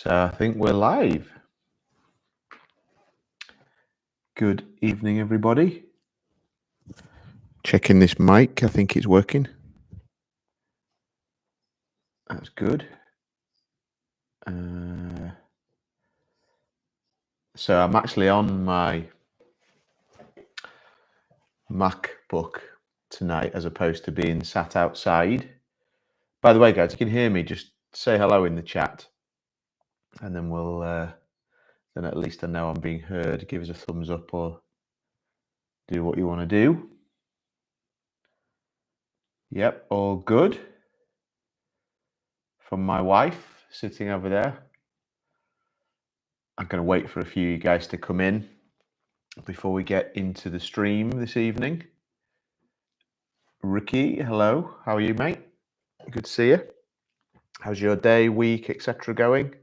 So I think we're live. Good evening, everybody. Checking this mic. I think it's working. That's good. So I'm actually on my MacBook tonight as opposed to being sat outside. By the way, guys, you can hear me. Just say hello in the chat. And then we'll, then at least I know I'm being heard. Give us a thumbs up or do what you want to do. Yep, all good. From my wife sitting over there. I'm going to wait for a few of you guys to come in before we get into the stream this evening. Ricky, hello. How are you, mate? Good to see you. How's your day, week, etc. going?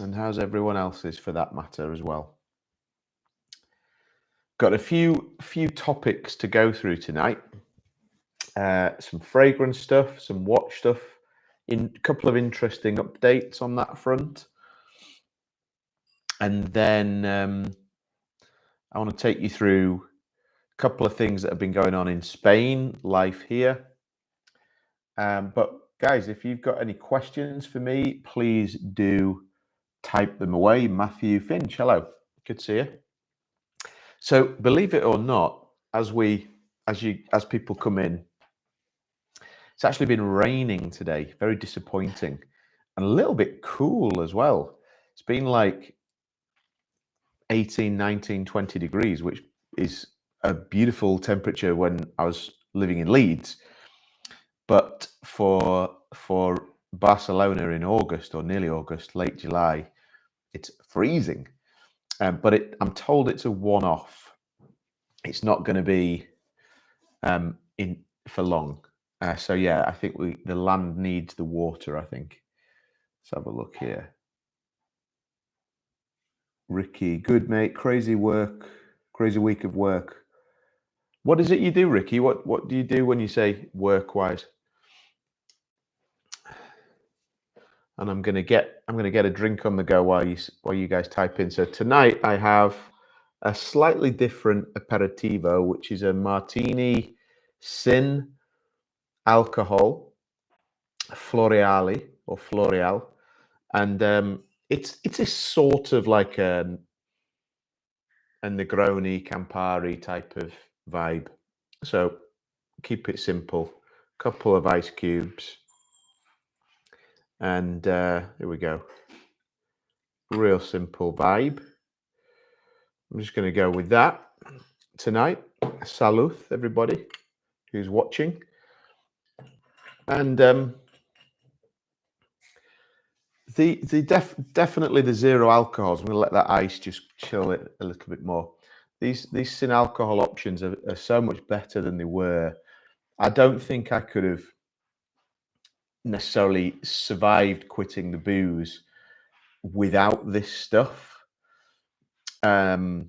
And how's everyone else's for that matter as well? Got a few topics to go through tonight. Some fragrance stuff, some watch stuff, a couple of interesting updates on that front. And then I want to take you through a couple of things that have been going on in Spain, life here. But guys, if you've got any questions for me, please do type them away. Matthew Finch, hello, good to see you. So believe it or not, as people come in, it's actually been raining today, very disappointing, and a little bit cool as well. It's been like 18, 19, 20 degrees, which is a beautiful temperature when I was living in Leeds. But for Barcelona in August or nearly August, late July, it's freezing. But I'm told it's a one-off. It's not going to be in for long. So yeah, I think the land needs the water, I think. Let's have a look here. Ricky, good mate, crazy week of work. What is it you do, Ricky? What do you do when you say work-wise? And I'm gonna get a drink on the go while you guys type in. So tonight I have a slightly different aperitivo, which is a martini sin alcohol Floreale or Floreal, and it's a sort of like a Negroni Campari type of vibe. So keep it simple. Couple of ice cubes, and here we go. Real simple vibe. I'm just going to go with that tonight. Salud, everybody who's watching. And definitely the zero alcohols. I'm going to let that ice just chill it a little bit more. These sin alcohol options are so much better than they were. I don't think I could have necessarily survived quitting the booze without this stuff. The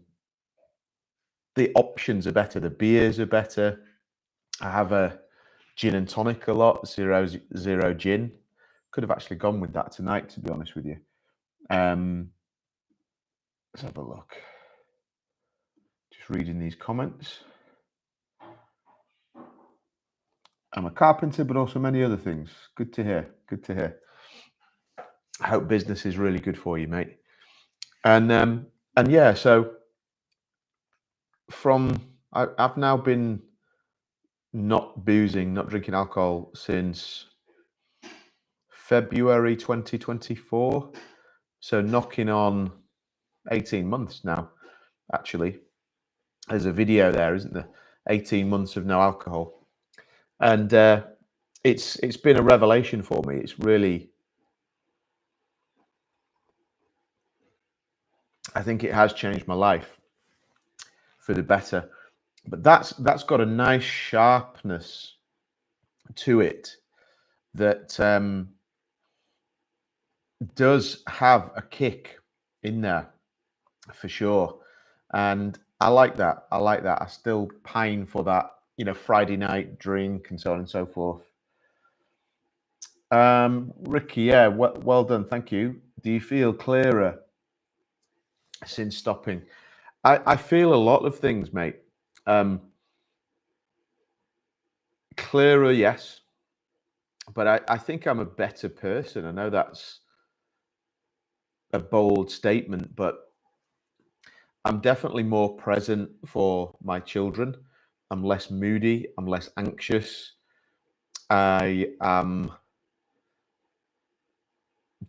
options are better. The beers are better. I have a gin and tonic a lot, zero gin. Could have actually gone with that tonight, to be honest with you. Let's have a look. Just reading these comments. I'm a carpenter, but also many other things. Good to hear. Good to hear. I hope business is really good for you, mate. And yeah, so I've now been not boozing, not drinking alcohol since February 2024. So knocking on 18 months now, actually. There's a video there, isn't there? 18 months of no alcohol. And it's been a revelation for me. It's really, I think it has changed my life for the better. But that's got a nice sharpness to it that does have a kick in there for sure. And I like that. I still pine for that, Friday night drink and so on and so forth. Ricky, yeah, well done, thank you. Do you feel clearer since stopping? I feel a lot of things, mate. Clearer, yes, but I think I'm a better person. I know that's a bold statement, but I'm definitely more present for my children. I'm less moody. I'm less anxious. I am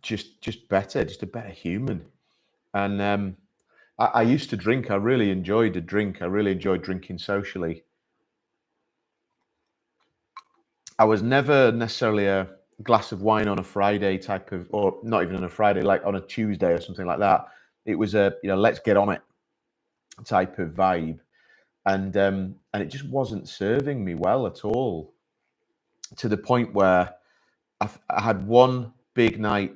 just better, just a better human. And I used to drink. I really enjoyed a drink. I really enjoyed drinking socially. I was never necessarily a glass of wine on a Friday type of, or not even on a Friday, like on a Tuesday or something like that. It was a, let's get on it type of vibe, and it just wasn't serving me well at all. To the point where I had one big night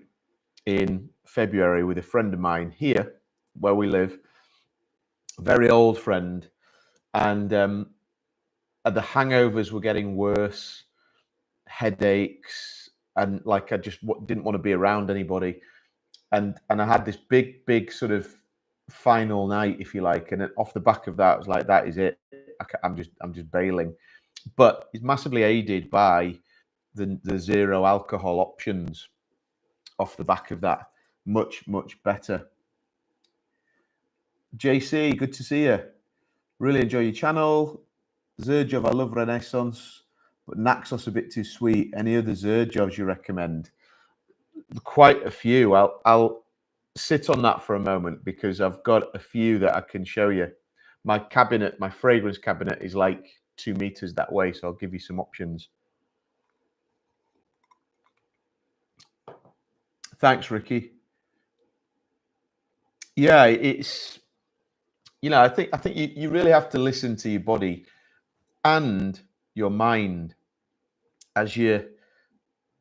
in February with a friend of mine here where we live, very old friend, and the hangovers were getting worse, headaches, and like I just didn't want to be around anybody. And I had this big sort of final night, if you like, and then off the back of that, I was like, that is it. I'm just bailing. But it's massively aided by the zero alcohol options off the back of that. Much better. JC, good to see you. Really enjoy your channel. Zerjov, I love Renaissance, but Naxos a bit too sweet. Any other Zerjovs you recommend? Quite a few. I'll sit on that for a moment because I've got a few that I can show you. My cabinet, my fragrance cabinet is like 2 meters that way, so I'll give you some options. Thanks, Ricky. Yeah, it's I think you really have to listen to your body and your mind as you're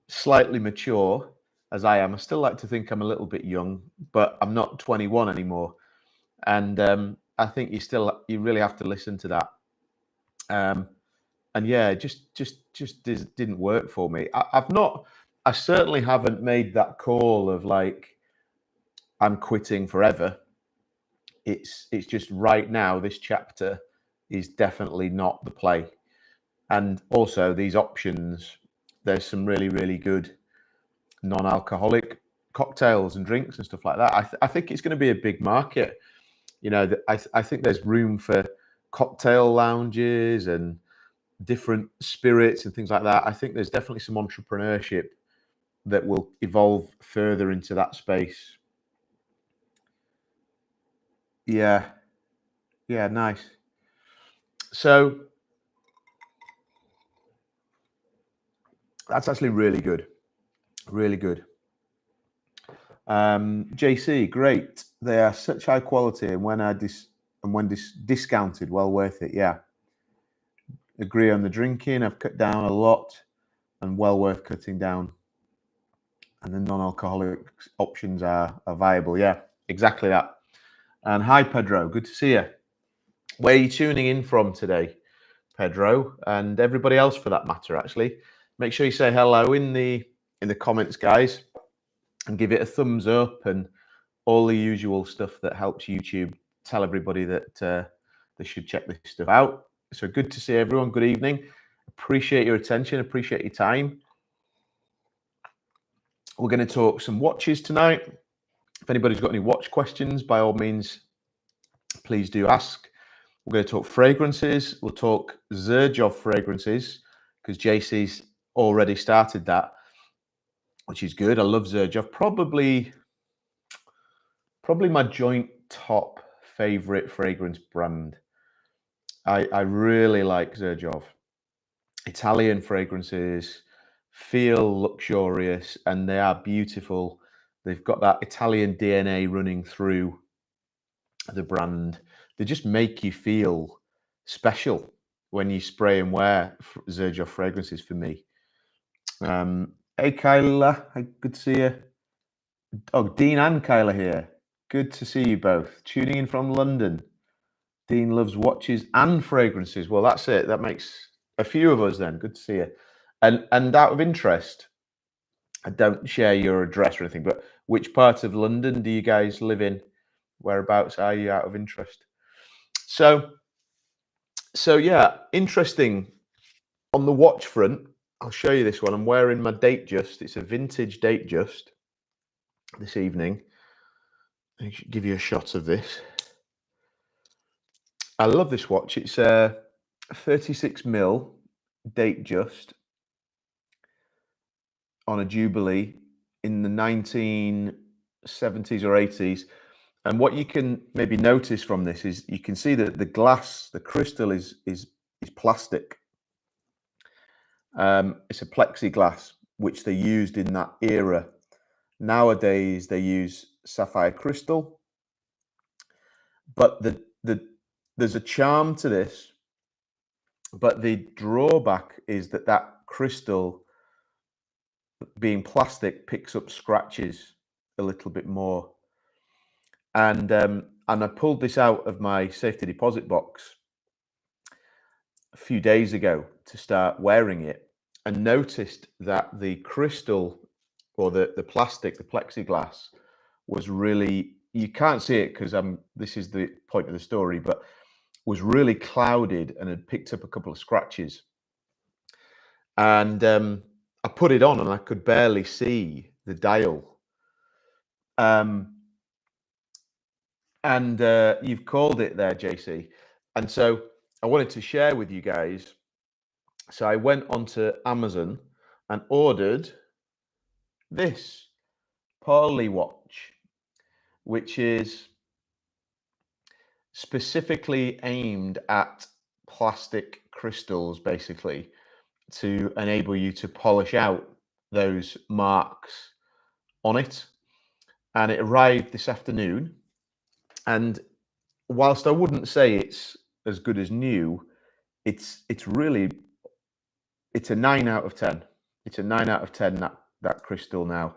slightly mature, as I am. I still like to think I'm a little bit young, but I'm not 21 anymore. And I think you really have to listen to that. And yeah, just didn't work for me. I certainly haven't made that call of like I'm quitting forever. It's just right now this chapter is definitely not the play. And also these options, there's some really good non-alcoholic cocktails and drinks and stuff like that. I think it's going to be a big market. I think there's room for cocktail lounges and different spirits and things like that. I think there's definitely some entrepreneurship that will evolve further into that space. Yeah, nice. So that's actually really good, really good. JC, great. They are such high quality, and when discounted, well worth it. Yeah, agree on the drinking. I've cut down a lot, and well worth cutting down. And the non-alcoholic options are viable. Yeah, exactly that. And hi, Pedro. Good to see you. Where are you tuning in from today, Pedro? And everybody else, for that matter. Actually, make sure you say hello in the comments, guys, and give it a thumbs up and all the usual stuff that helps YouTube tell everybody that they should check this stuff out. So good to see everyone. Good evening. Appreciate your attention. Appreciate your time. We're going to talk some watches tonight. If anybody's got any watch questions, by all means, please do ask. We're going to talk fragrances. We'll talk Xerjoff fragrances because JC's already started that, which is good. I love Xerjoff. Probably my joint top favorite fragrance brand. I really like Xerjoff. Italian fragrances feel luxurious and they are beautiful. They've got that Italian DNA running through the brand. They just make you feel special when you spray and wear Xerjoff fragrances for me. Hey, Kyla. Good to see you. Oh, Dean and Kyla here. Good to see you both. Tuning in from London. Dean loves watches and fragrances. Well, that's it. That makes a few of us then. Good to see you. And out of interest, I don't share your address or anything, but which part of London do you guys live in? Whereabouts are you, out of interest? So yeah, interesting. On the watch front, I'll show you this one. I'm wearing my Datejust. It's a vintage Datejust this evening. I should give you a shot of this. I love this watch. It's a 36mm Datejust on a Jubilee in the 1970s or 80s. And what you can maybe notice from this is you can see that the glass, the crystal is plastic. It's a plexiglass, which they used in that era. Nowadays, they use sapphire crystal. But there's a charm to this. But the drawback is that crystal, being plastic, picks up scratches a little bit more. And I pulled this out of my safety deposit box a few days ago to start wearing it, and noticed that the crystal, or the plastic, the plexiglass, was really, you can't see it because this is the point of the story, but was really clouded and had picked up a couple of scratches. And I put it on and I could barely see the dial. And you've called it there, JC. And so I wanted to share with you guys. So I went onto Amazon and ordered this Poly watch, which is specifically aimed at plastic crystals, basically, to enable you to polish out those marks on it. And it arrived this afternoon. And whilst I wouldn't say it's as good as new, it's really, it's a 9 out of 10. It's a 9 out of 10, that crystal now,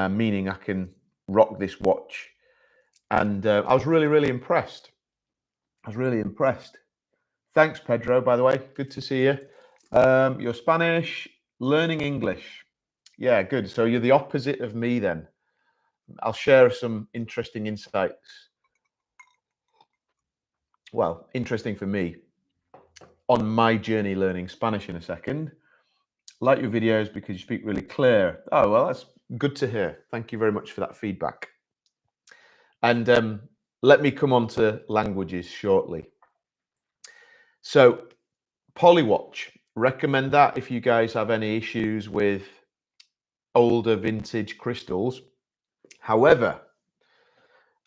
meaning I can rock this watch. And I was really impressed. I was really impressed. Thanks, Pedro, by the way. Good to see you. You're Spanish, learning English. Yeah, good. So you're the opposite of me then. I'll share some interesting insights. Well, interesting for me on my journey learning Spanish in a second. Like your videos because you speak really clear. Oh, well, that's good to hear. Thank you very much for that feedback. And let me come on to languages shortly. So, Polywatch, recommend that if you guys have any issues with older vintage crystals. However,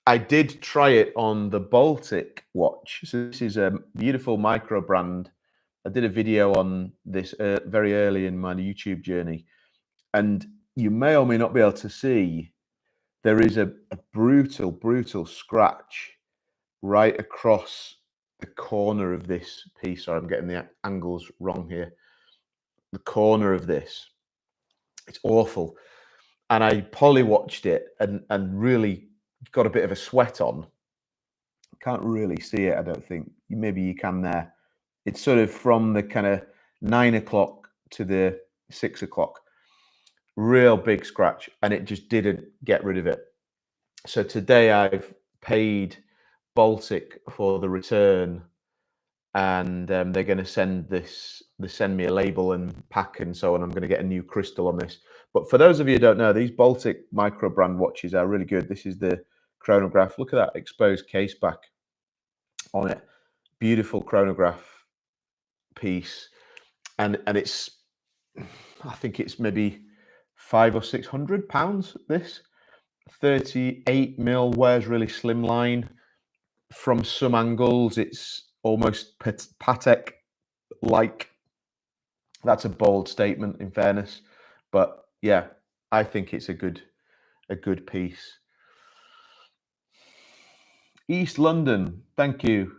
I did try it on the Baltic watch. So this is a beautiful micro brand. I did a video on this very early in my YouTube journey, and you may or may not be able to see there is a brutal scratch right across the corner of this piece. Sorry, I'm getting the angles wrong here. The corner of this, it's awful. And I polywatched it and really got a bit of a sweat on. Can't really see it, I don't think. Maybe you can there. It's sort of from the kind of 9 o'clock to the 6 o'clock. Real big scratch, and it just didn't get rid of it. So today I've paid Baltic for the return, and they're going to send me a label and pack and so on. I'm going to get a new crystal on this. But for those of you who don't know, these Baltic micro brand watches are really good. This is the chronograph. Look at that exposed case back on it. Beautiful chronograph piece, and it's, I think it's maybe £500 or £600. This 38mm, wears really slimline. From some angles, it's almost Patek like. That's a bold statement, in fairness, but yeah, I think it's a good piece. East London, thank you,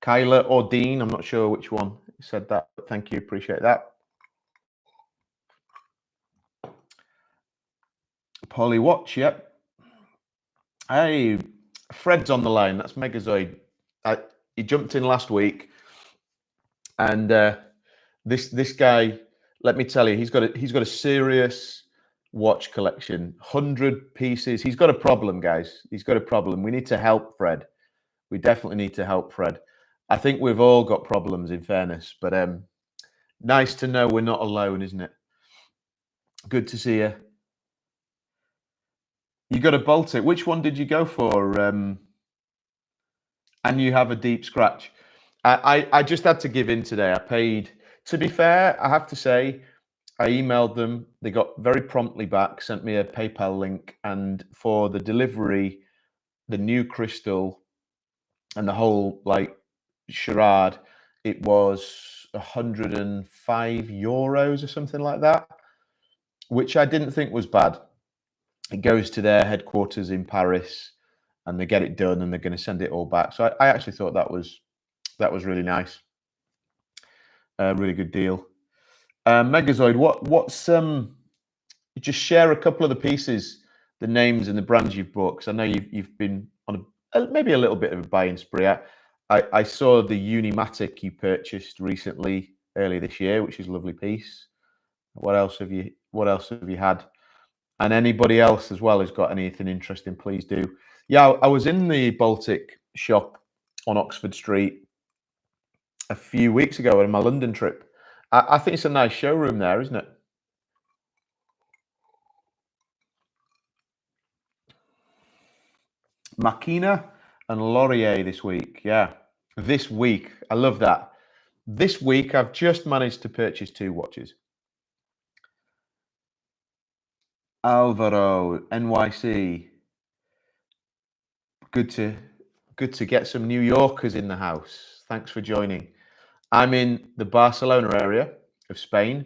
Kyla or Dean. I'm not sure which one said that, but thank you, appreciate that. Polly Watch, yep. Hey, Fred's on the line. That's Megazoid. He jumped in last week, and this guy, let me tell you, he's got a serious watch collection, 100 pieces. He's got a problem, guys. He's got a problem. We need to help Fred. We definitely need to help Fred. I think we've all got problems, in fairness, but nice to know we're not alone, isn't it? Good to see you. You got a Baltic. Which one did you go for? And you have a deep scratch. I just had to give in today. I paid. To be fair, I have to say, I emailed them. They got very promptly back, sent me a PayPal link, and for the delivery, the new crystal, and the whole like charade, it was 105 euros or something like that, which I didn't think was bad. It goes to their headquarters in Paris, and they get it done, and they're going to send it all back. So I actually thought that was really nice, really good deal. Megazoid, what's just share a couple of the pieces, the names and the brands you've bought, because I know you've been on maybe a little bit of a buying spree. I saw the Unimatic you purchased recently, earlier this year, which is a lovely piece. What else have you had? And anybody else as well who's got anything interesting, please do. Yeah, I was in the Baltic shop on Oxford Street a few weeks ago on my London trip. I think it's a nice showroom there, isn't it? Makina and Laurier this week. Yeah, this week. I love that. This week, I've just managed to purchase 2 watches. Alvaro, NYC. Good to get some New Yorkers in the house. Thanks for joining. I'm in the Barcelona area of Spain.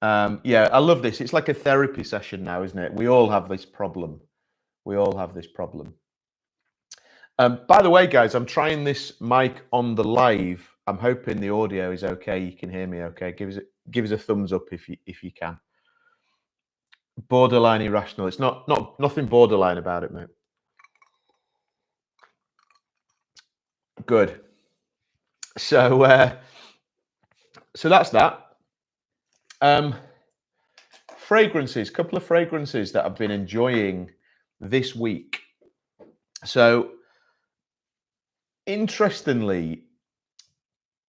Yeah, I love this. It's like a therapy session now, isn't it? We all have this problem. By the way, guys, I'm trying this mic on the live. I'm hoping the audio is okay. You can hear me okay. Give us a thumbs up if you can. Borderline irrational. It's nothing borderline about it, mate. Good. So that's that. Fragrances. Couple of fragrances that I've been enjoying this week. So interestingly,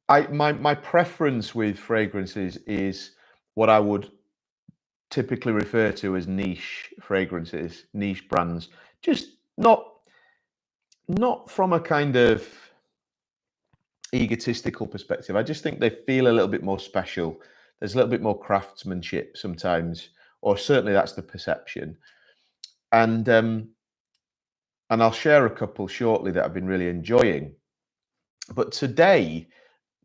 my preference with fragrances is what I would typically refer to as niche fragrances, niche brands. Just not from a kind of egotistical perspective. I just think they feel a little bit more special. There's a little bit more craftsmanship sometimes, or certainly that's the perception. And I'll share a couple shortly that I've been really enjoying. But today,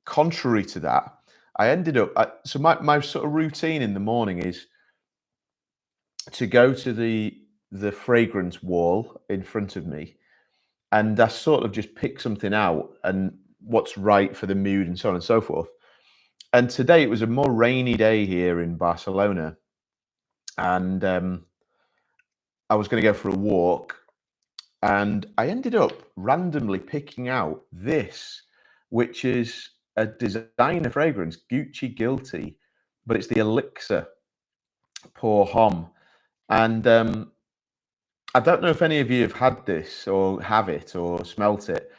contrary to that, I ended up. So my sort of routine in the morning is to go to the fragrance wall in front of me, and I sort of just pick something out and what's right for the mood and so on and so forth. And today it was a more rainy day here in Barcelona, and I was going to go for a walk, and I ended up randomly picking out this, which is a designer fragrance, Gucci Guilty, but it's the Elixir Pour Homme. And I don't know if any of you have had this or have it or smelt it.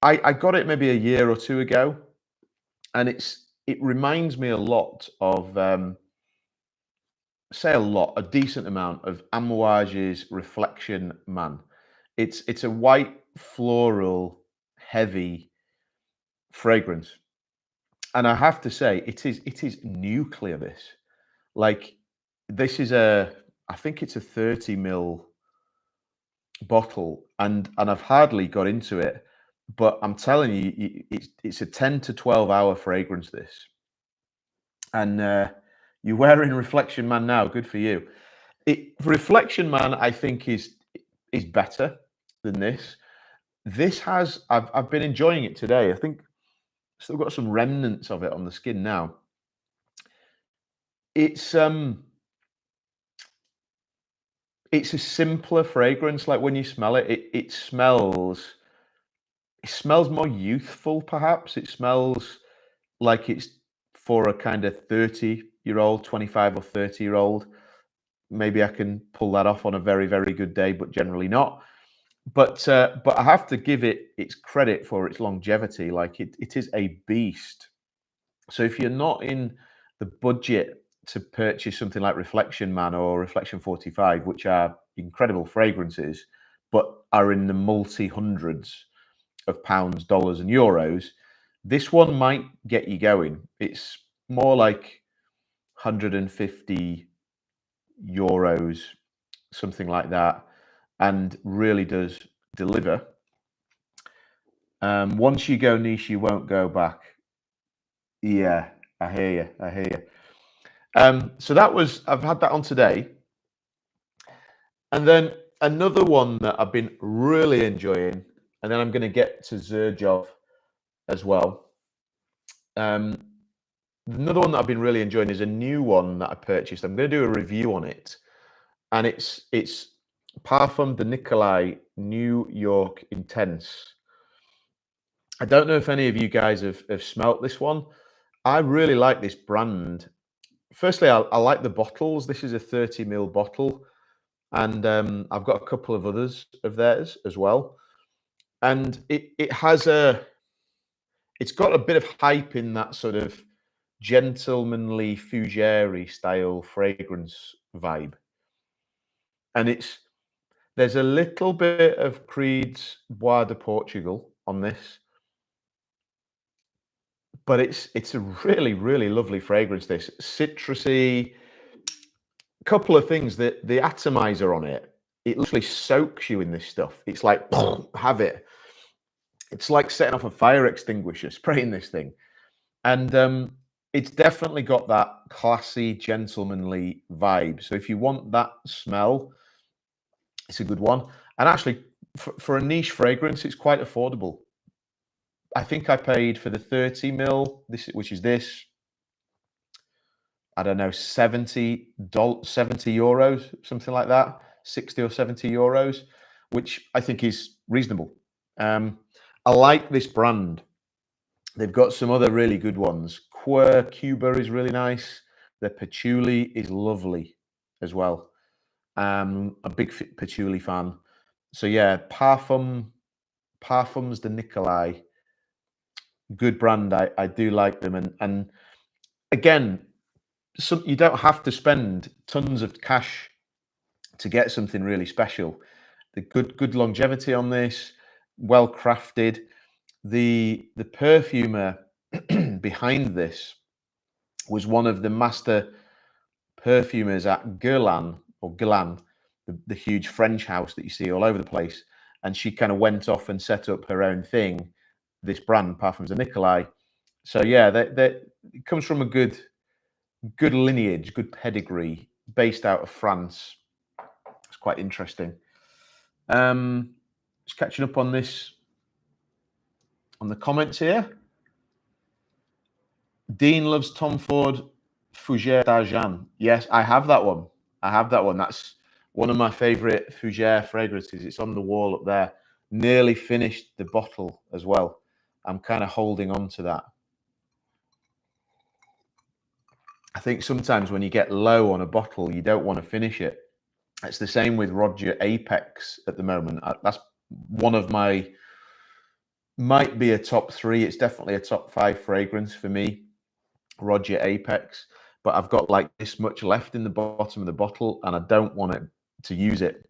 I got it maybe a year or 2 ago, and it reminds me a lot of a decent amount of Amouage's Reflection Man. It's a white floral heavy fragrance, and I have to say it is nuclear. This is I think it's a 30 ml bottle, and I've hardly got into it, but I'm telling you, it's a 10 to 12 hour fragrance, this. And you're wearing Reflection Man now. Good for you. Reflection Man, I think, is better than this. This has I've been enjoying it today. I think still got some remnants of it on the skin now. It's a simpler fragrance. Like when you smell it, it smells more youthful, perhaps. It smells like it's for a kind of 30-year-old, 25 or 30-year-old. Maybe I can pull that off on a very, very good day, but generally not. But I have to give it its credit for its longevity. Like it is a beast. So if you're not in the budget to purchase something like Reflection Man or Reflection 45, which are incredible fragrances, but are in the multi hundreds of pounds, dollars, and euros, this one might get you going. It's more like 150 euros, something like that, and really does deliver. Once you go niche, you won't go back. Yeah, I hear you. I hear you. So I've had that on today. And then another one that I've been really enjoying, and then I'm going to get to Zerjov as well. Another one that I've been really enjoying is a new one that I purchased. I'm going to do a review on it. And it's Parfum de Nicolai New York Intense. I don't know if any of you guys have smelt this one. I really like this brand. Firstly, I like the bottles. This is a 30ml bottle. And I've got a couple of others of theirs as well. And it's got a bit of hype in that sort of gentlemanly fougere style fragrance vibe. And there's a little bit of Creed's Bois de Portugal on this. But it's a really, really lovely fragrance, this. Citrusy. Couple of things. The atomizer on it literally soaks you in this stuff. It's like, have it. It's like setting off a fire extinguisher, spraying this thing. And it's definitely got that classy, gentlemanly vibe. So if you want that smell, it's a good one. And actually, for a niche fragrance, it's quite affordable. I think I paid for the 30ml, which is this, I don't know, 70 euros, something like that, 60 or 70 euros, which I think is reasonable. I like this brand. They've got some other really good ones. Cuba is really nice. The patchouli is lovely as well. A big patchouli fan. So yeah, Parfums de Nicolai, good brand. I do like them. And again, you don't have to spend tons of cash to get something really special. The good longevity on this, well crafted. The perfumer behind this was one of the master perfumers at Guerlain, the huge French house that you see all over the place. And she kind of went off and set up her own thing, this brand, Parfums de Nicolai. So yeah, it comes from a good lineage, good pedigree, based out of France. It's quite interesting. Just catching up on this, on the comments here. Dean loves Tom Ford Fougère d'Argent. Yes, I have that one. That's one of my favorite Fougère fragrances. It's on the wall up there. Nearly finished the bottle as well. I'm kind of holding on to that. I think sometimes when you get low on a bottle, you don't want to finish it. It's the same with Roger Apex at the moment. That's one of my, might be a top 3. It's definitely a top 5 fragrance for me, Roger Apex. But I've got like this much left in the bottom of the bottle and I don't want to use it.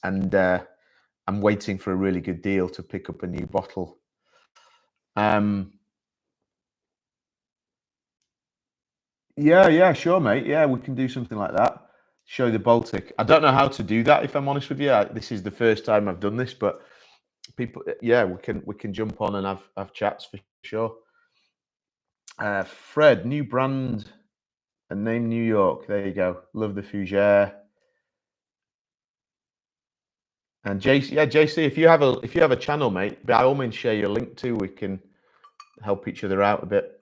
And I'm waiting for a really good deal to pick up a new bottle. Yeah, sure, mate. Yeah, we can do something like that. Show the Baltic. I don't know how to do that, if I'm honest with you. This is the first time I've done this, but people, yeah, we can jump on and have chats for sure. Fred, new brand and name New York. There you go. Love the Fougère. And JC, yeah, JC, if you have a channel, mate, by all means share your link too. We can help each other out a bit.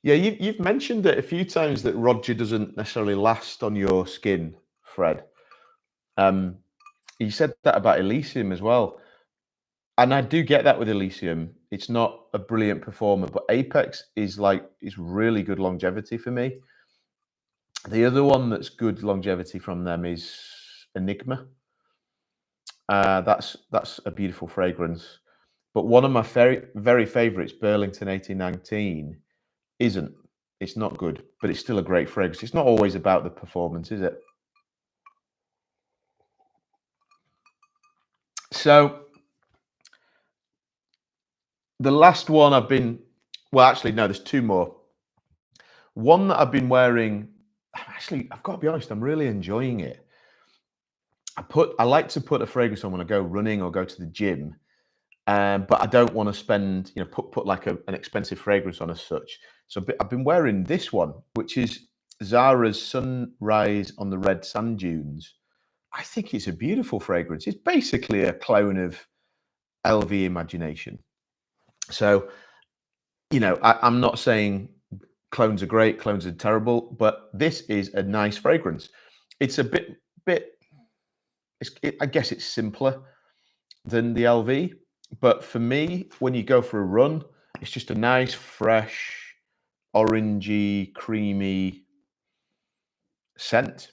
Yeah, you've mentioned it a few times that Roger doesn't necessarily last on your skin, Fred. You said that about Elysium as well. And I do get that with Elysium. It's not a brilliant performer, but Apex is really good longevity for me. The other one that's good longevity from them is Enigma. That's a beautiful fragrance. But one of my very favorites, Burlington 1819, isn't. It's not good, but it's still a great fragrance. It's not always about the performance, is it? So the last one well, actually, no, there's two more. One that I've been wearing, actually, I've got to be honest, I'm really enjoying it. I like to put a fragrance on when I go running or go to the gym, but I don't want to spend, put like an expensive fragrance on as such. So I've been wearing this one, which is Zara's Sunrise on the Red Sand Dunes. I think it's a beautiful fragrance. It's basically a clone of LV Imagination. So, I'm not saying clones are great, clones are terrible, but this is a nice fragrance. It's a bit. I guess it's simpler than the LV, but for me, when you go for a run, it's just a nice, fresh, orangey, creamy scent,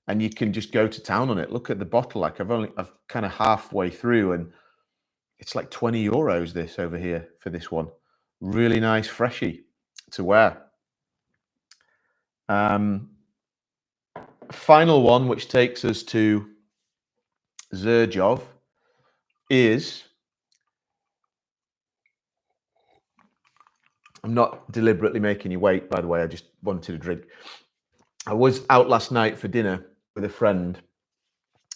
and you can just go to town on it. Look at the bottle; like I've kind of halfway through, and it's like €20 this over here for this one. Really nice, freshy to wear. Final one, which takes us to Zerjov, is, I'm not deliberately making you wait, by the way, I just wanted a drink. I was out last night for dinner with a friend.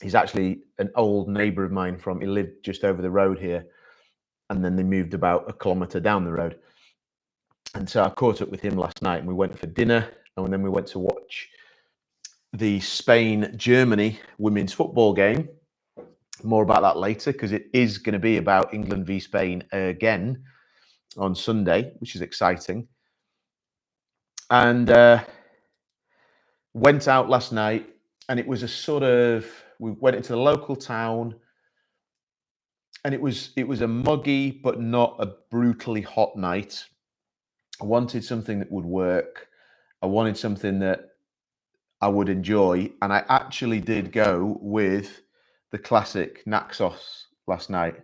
He's actually an old neighbour of mine he lived just over the road here, and then they moved about a kilometre down the road. And so I caught up with him last night and we went for dinner, and then we went to watch the Spain-Germany women's football game. More about that later, because it is going to be about England v Spain again on Sunday, which is exciting. And went out last night, and it was we went into the local town, and it was a muggy but not a brutally hot night. I wanted something that would work. I wanted something that I would enjoy, and I actually did go with the classic Naxos last night,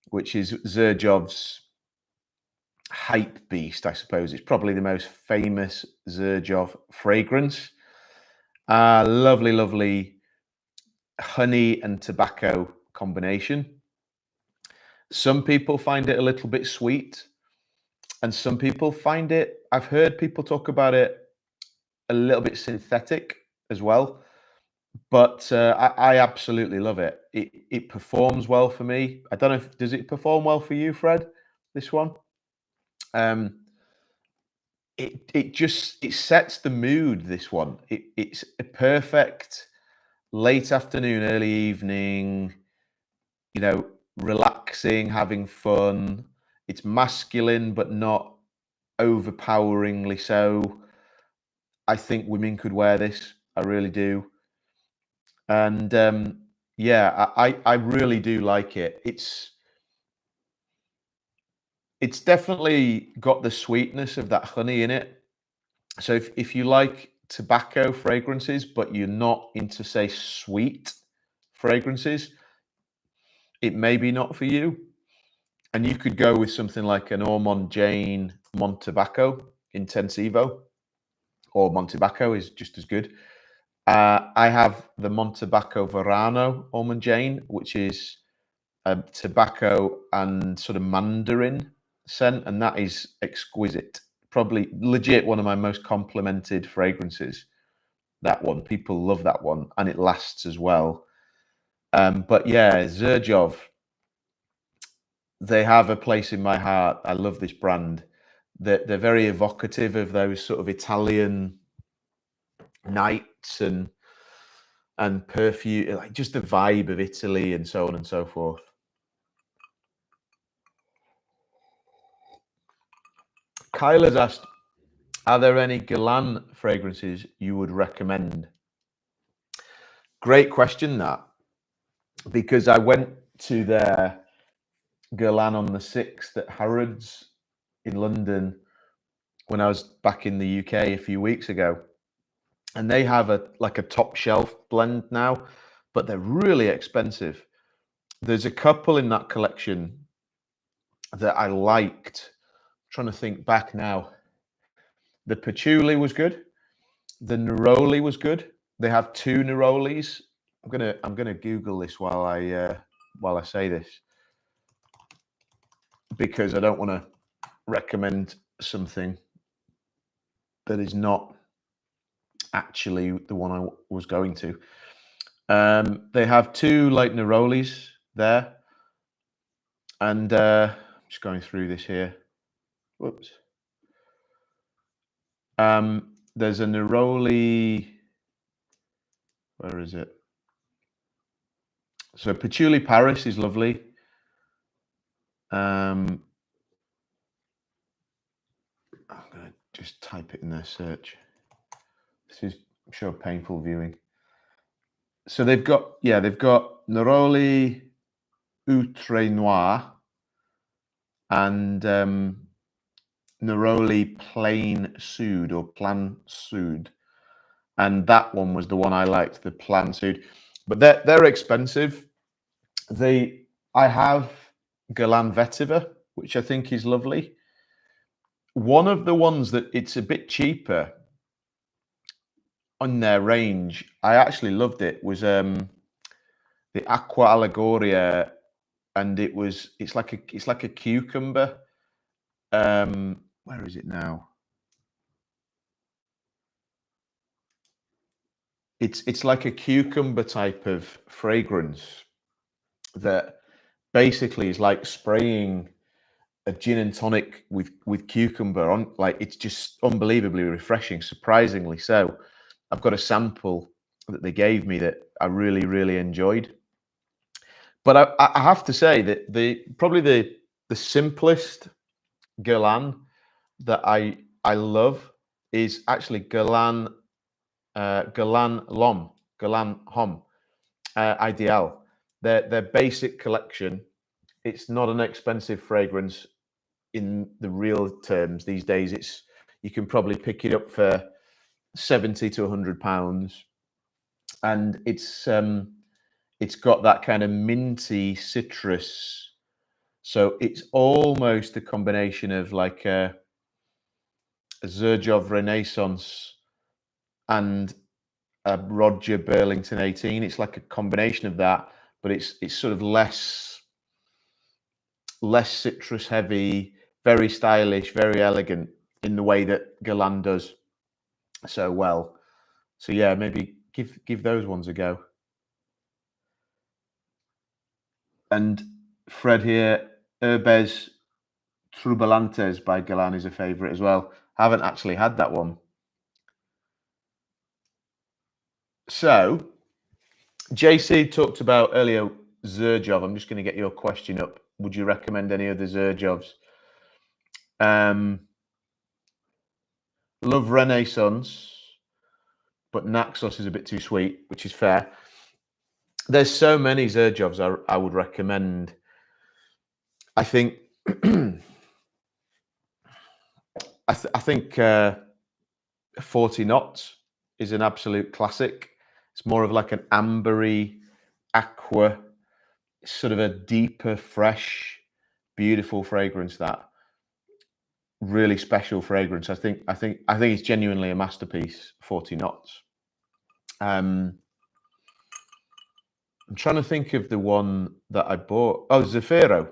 which is Zerjov's hype beast, I suppose. It's probably the most famous Zerjov fragrance. Lovely, lovely honey and tobacco combination. Some people find it a little bit sweet, and some people find it, I've heard people talk about it, a little bit synthetic as well. But I absolutely love it. It performs well for me. I don't know does it perform well for you, Fred? This one, it sets the mood. This one, it's a perfect late afternoon, early evening. Relaxing, having fun. It's masculine, but not overpoweringly so. I think women could wear this. I really do. And yeah, I really do like it. It's definitely got the sweetness of that honey in it. So if you like tobacco fragrances, but you're not into, say, sweet fragrances, it may be not for you. And you could go with something like an Ormond Jane Montebaco Intensivo, or Montebaco is just as good. I have the Montebaco Verano Ormond Jane, which is a tobacco and sort of mandarin scent, and that is exquisite. Probably legit one of my most complimented fragrances. That one, people love that one, and it lasts as well. But yeah, Zerjov, they have a place in my heart. I love this brand. They're very evocative of those sort of Italian nights and perfume, like just the vibe of Italy and so on and so forth. Kyle has asked, are there any Guerlain fragrances you would recommend? Great question, that, because I went to their Guerlain on the 6th at Harrods in London when I was back in the UK a few weeks ago. And they have a top shelf blend now, but they're really expensive. There's a couple in that collection that I liked. I'm trying to think back now. The Patchouli was good. The Neroli was good. They have 2 Nerolis. I'm gonna Google this while I say this, because I don't want to recommend something that is not actually the one I was going to. They have 2 like Nerolis there, and I'm just going through this here. Whoops. There's a Neroli. Where is it? So Patchouli Paris is lovely. I'm going to just type it in their search. This is, I'm sure, painful viewing. So they've got Neroli Outre Noir and Neroli Plain Sud or Plan Sud. And that one was the one I liked, the Plan Sud. But they're expensive. I have Guerlain Vetiver, which I think is lovely. One of the ones that it's a bit cheaper on their range, I actually loved it, was the Aqua Allegoria, and it's like a cucumber. Where is it now? It's like a cucumber type of fragrance that basically is like spraying a gin and tonic with cucumber on. Like, it's just unbelievably refreshing, surprisingly so. I've got a sample that they gave me that I really, really enjoyed. But I have to say that probably the simplest Guerlain that I love is actually Guerlain Homme Ideal. Their basic collection. It's not an expensive fragrance in the real terms these days. You can probably pick it up for £70 to £100, and it's got that kind of minty citrus. So it's almost a combination of like a Xerjoff Renaissance and a Roger Burlington 18. It's like a combination of that, but it's sort of less citrus heavy, very stylish, very elegant in the way that Guerlain does so well. So yeah, maybe give those ones a go. And Fred here, Herbes Trubalantes by Guerlain is a favorite as well. Haven't actually had that one. So JC talked about earlier Xerjoff. I'm just going to get your question up. Would you recommend any other Xerjoffs? Love Renaissance, but Naxos is a bit too sweet, which is fair. There's so many Xerjoffs I would recommend. I think I think 40 Knots is an absolute classic. It's more of like an ambery, aqua, sort of a deeper, fresh, beautiful fragrance. That really special fragrance. I think it's genuinely a masterpiece. 40 Knots. I'm trying to think of the one that I bought. Oh, Zafiro,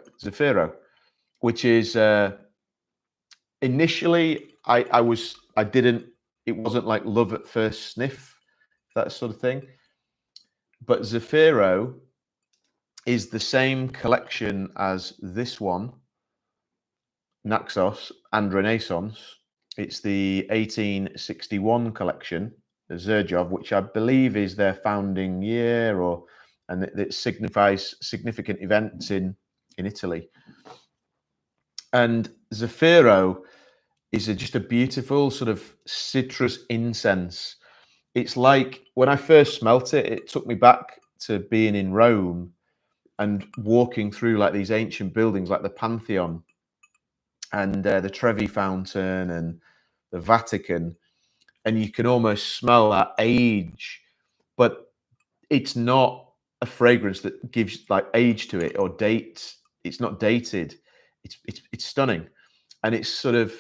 which is initially it wasn't like love at first sniff, that sort of thing. But Zafiro is the same collection as this one, Naxos and Renaissance. It's the 1861 collection, the Xerjoff, which I believe is their founding year, and it signifies significant events in Italy. And Zafiro is just a beautiful sort of citrus incense. It's like when I first smelt it, it took me back to being in Rome and walking through like these ancient buildings like the Pantheon and the Trevi Fountain and the Vatican, and you can almost smell that age, but it's not a fragrance that gives like age to it or dates. It's not dated. It's stunning, and it's sort of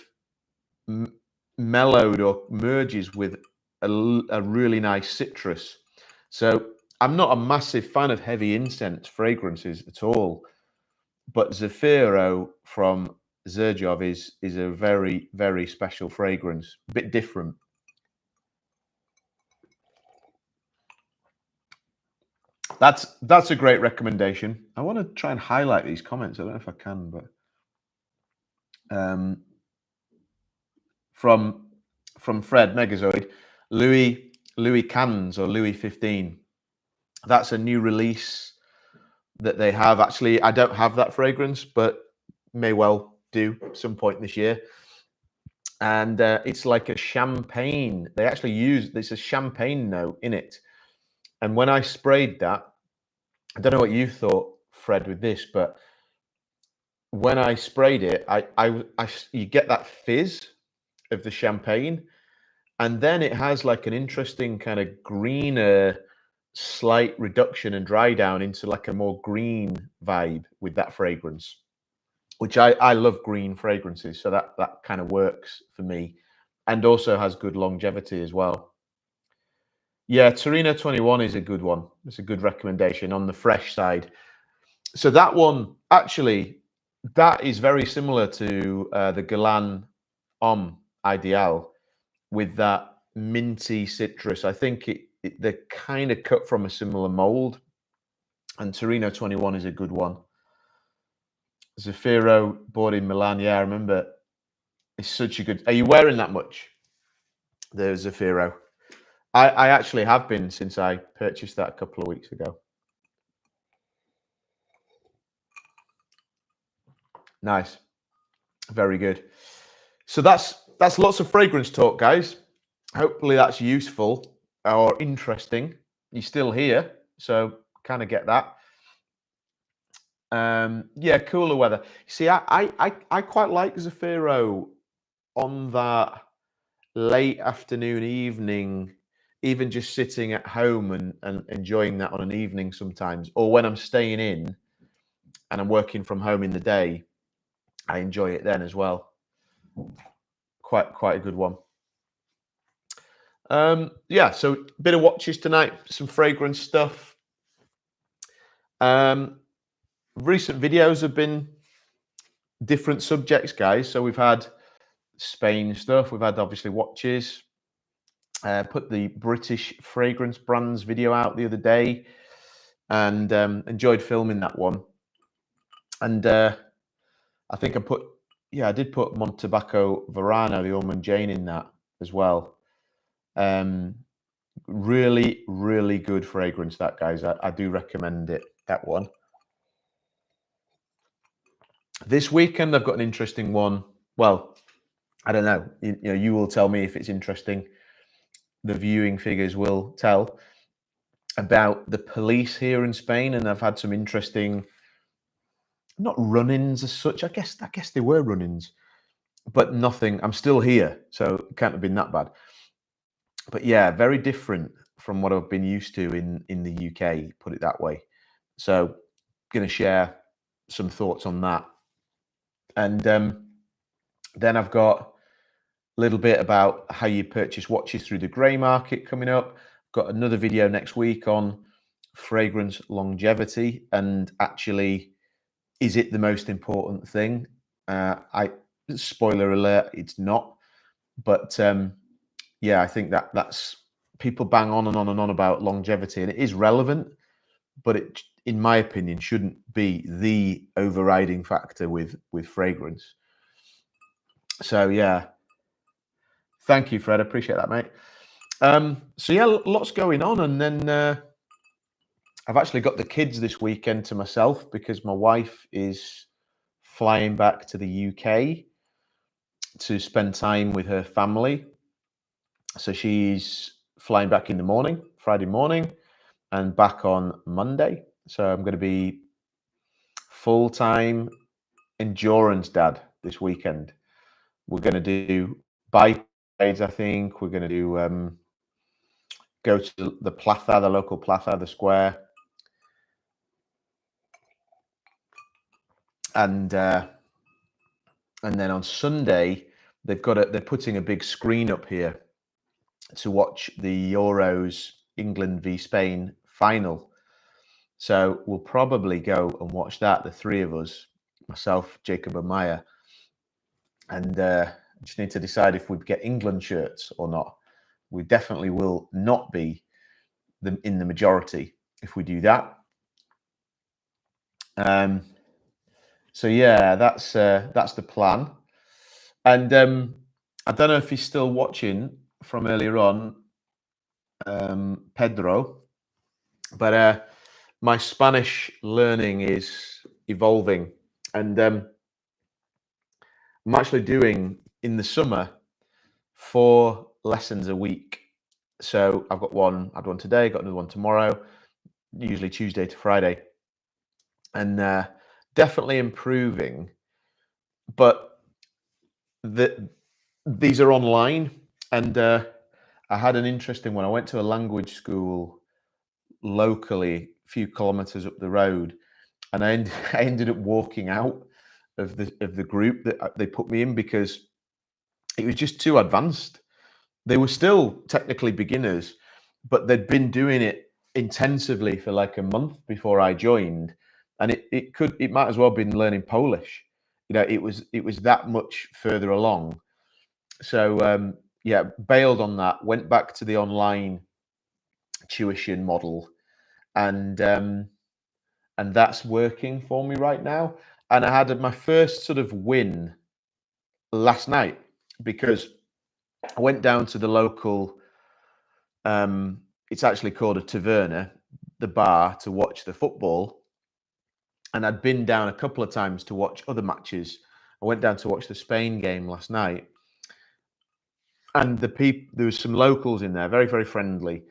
mellowed or merges with a really nice citrus. So I'm not a massive fan of heavy incense fragrances at all, but Zafiro from Zerjov is a very, very special fragrance, a bit different. That's a great recommendation. I want to try and highlight these comments. I don't know if I can, but from Fred Megazoid, Louis Cans or Louis 15. That's a new release that they have. Actually, I don't have that fragrance, but may well do some point this year. And it's like a champagne. They actually use there's a champagne note in it. And when I sprayed that, I don't know what you thought, Fred, with this, but when I sprayed it, you get that fizz of the champagne, and then it has like an interesting kind of greener, slight reduction and dry down into like a more green vibe with that fragrance, which I love green fragrances, so that kind of works for me, and also has good longevity as well. Yeah, Torino 21 is a good one. It's a good recommendation on the fresh side. So that one, actually, that is very similar to the Galan Homme Ideal with that minty citrus. I think they're kind of cut from a similar mold, and Torino 21 is a good one. Zafiro bought in Milan. Yeah, I remember. It's such a good. Are you wearing that much? The Zafiro. I actually have been since I purchased that a couple of weeks ago. Nice. Very good. So that's lots of fragrance talk, guys. Hopefully that's useful or interesting. You're still here, so kind of get that. Yeah, cooler weather. See, I quite like Zafiro on that late afternoon, evening, even just sitting at home and enjoying that on an evening sometimes, or when I'm staying in and I'm working from home in the day, I enjoy it then as well. Quite a good one. Yeah, so a bit of watches tonight, some fragrance stuff. Recent videos have been different subjects, guys. So we've had Spain stuff, we've had obviously watches. Put the British fragrance brands video out the other day, and enjoyed filming that one. And I think I did put Montebaco Verano, the Almond Jane, in that as well. Really, really good fragrance, that, guys. I do recommend it, that one. This weekend, I've got an interesting one. Well, I don't know. You will tell me if it's interesting. The viewing figures will tell about the police here in Spain, and I've had some interesting, not run-ins as such. I guess they were run-ins, but nothing. I'm still here, so it can't have been that bad. But yeah, very different from what I've been used to in the UK, put it that way. So, going to share some thoughts on that, and then I've got a little bit about how you purchase watches through the grey market coming up. Got another video next week on fragrance longevity, and actually, is it the most important thing? Spoiler alert, it's not. But yeah, I think that's people bang on and on and on about longevity, and it is relevant, but it, in my opinion, shouldn't be the overriding factor with fragrance. So yeah, thank you, Fred. I appreciate that, mate. So yeah, lots going on, and then I've actually got the kids this weekend to myself because my wife is flying back to the UK to spend time with her family. So she's flying back in the morning, Friday morning, and back on Monday. So I'm going to be full-time endurance dad this weekend. We're going to do bike rides, I think. We're going to do go to the plaza, the local plaza, the square, and then on Sunday they're putting a big screen up here to watch the Euros England v Spain final. So we'll probably go and watch that, the three of us, myself, Jacob, and Maya. And just need to decide if we'd get England shirts or not. We definitely will not be in the majority if we do that. So yeah, that's the plan. And I don't know if he's still watching from earlier on, Pedro, but my Spanish learning is evolving, and I'm actually doing in the summer 4 lessons a week. So I've got one, I had one today, got another one tomorrow, usually Tuesday to Friday, and definitely improving. But these are online, and I had an interesting one. I went to a language school locally, a few kilometers up the road, and I ended up walking out of the group that they put me in because it was just too advanced. They were still technically beginners, but they'd been doing it intensively for like a month before I joined, and it might as well have been learning Polish. You know, it was that much further along. So yeah, bailed on that. Went back to the online tuition model, and that's working for me right now. And I had my first sort of win last night because I went down to the local. It's actually called a taverna, the bar, to watch the football. And I'd been down a couple of times to watch other matches. I went down to watch the Spain game last night, and there was some locals in there, very very friendly.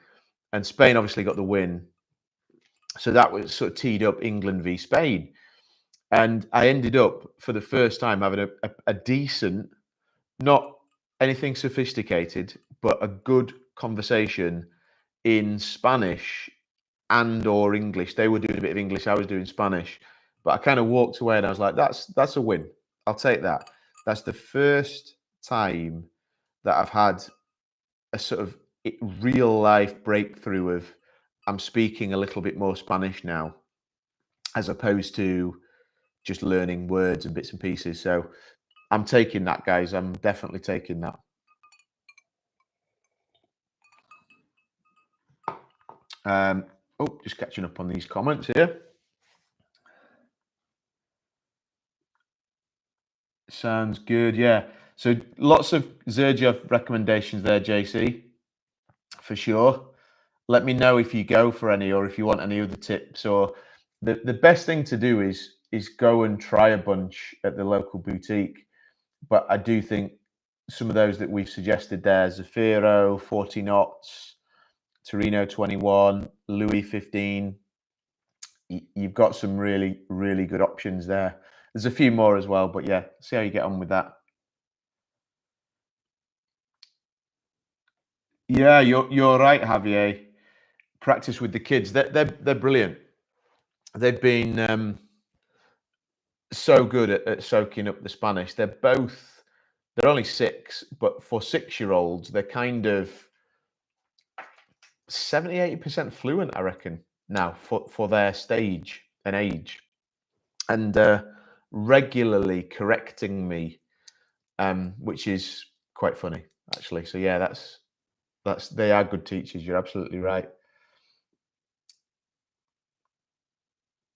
And Spain obviously got the win, so that was sort of teed up England v Spain. And I ended up for the first time having a decent, not anything sophisticated, but a good conversation in Spanish and or English. They were doing a bit of English, I was doing Spanish, but I kind of walked away and I was like, that's a win. I'll take that. That's the first time that I've had a sort of real life breakthrough of I'm speaking a little bit more Spanish now, as opposed to just learning words and bits and pieces. So I'm taking that, guys. I'm definitely taking that. Just catching up on these comments here. Sounds good. Yeah. So lots of Zergev recommendations there, JC, for sure. Let me know if you go for any or if you want any other tips. Or the best thing to do is go and try a bunch at the local boutique. But I do think some of those that we've suggested there, Zafiro, 40 knots, Torino 21, Louis 15, you've got some really, really good options there. There's a few more as well, but yeah, see how you get on with that. Yeah, you're right, Javier. Practice with the kids. They're brilliant. They've been so good at soaking up the Spanish. They're only 6, but for 6-year-olds, they're kind of 70-80% fluent, I reckon, now for their stage and age, and regularly correcting me, which is quite funny actually. So yeah, they are good teachers. You're absolutely right.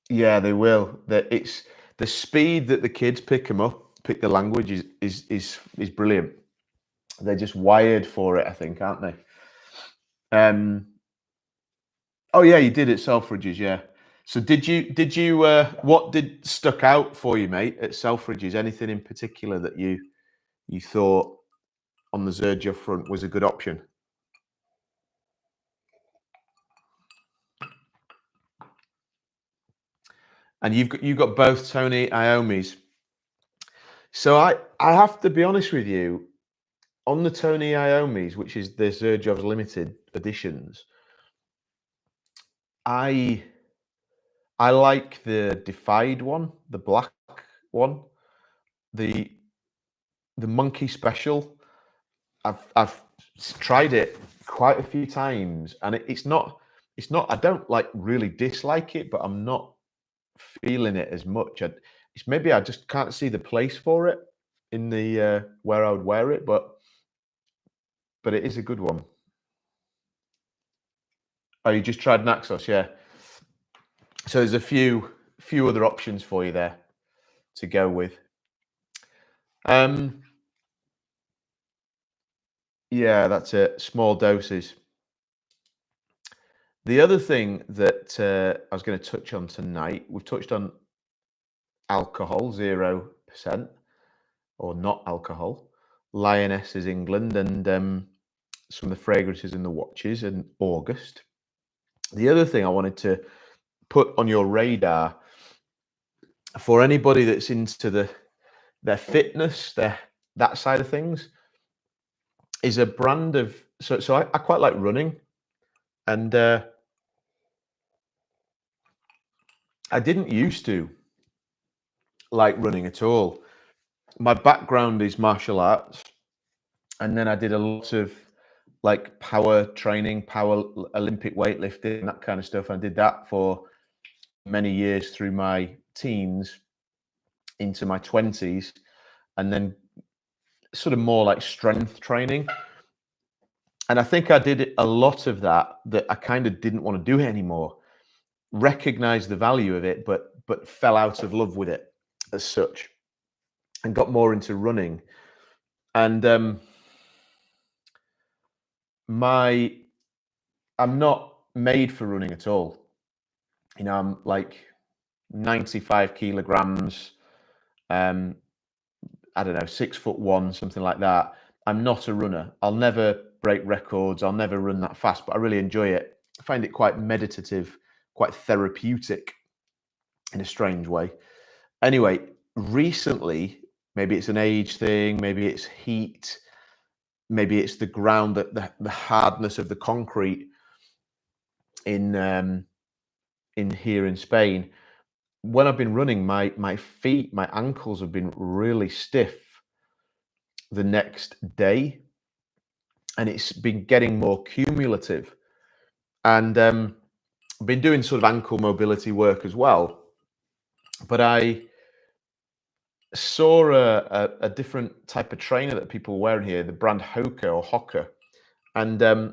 Yeah, they will. It's the speed that the kids pick the language is brilliant. They're just wired for it, I think, aren't they? Oh yeah, you did at Selfridges, yeah. So did you what did stuck out for you, mate, at Selfridges? Anything in particular that you thought on the Zergia front was a good option? And you've got both Tony Iommi's. So I have to be honest with you, on the Tony Iommi's, which is the Zerjov's limited editions, I like the Defied one, the black one, the Monkey Special. I've tried it quite a few times, and it's not. I don't like really dislike it, but I'm not feeling it as much. It's maybe I just can't see the place for it in the where I would wear it, but it is a good one. Oh, you just tried Naxos, yeah. So there's a few other options for you there to go with. Yeah, that's it. Small doses. The other thing that I was going to touch on tonight, we've touched on alcohol, 0%, or not alcohol. Lioness is England, and some of the fragrances in the watches, and August. The other thing I wanted to put on your radar for anybody that's into their fitness, that side of things, is a brand of so I quite like running, and I didn't used to like running at all. My background is martial arts, and then I did a lot of like power training, power Olympic weightlifting, that kind of stuff. I did that for many years through my teens into my 20s, and then sort of more like strength training. And I think I did a lot of that I kind of didn't want to do it anymore. Recognized the value of it, but fell out of love with it as such, and got more into running. And I'm not made for running at all. You know, I'm like 95 kilograms. I don't know, 6'1", something like that. I'm not a runner. I'll never break records. I'll never run that fast, but I really enjoy it. I find it quite meditative, quite therapeutic in a strange way. Anyway, recently, maybe it's an age thing, maybe it's heat, maybe it's the ground, the hardness of the concrete in here in Spain. When I've been running, my feet, my ankles have been really stiff the next day, and it's been getting more cumulative. And I've been doing sort of ankle mobility work as well, but I saw a different type of trainer that people were wearing here, the brand Hoka, and I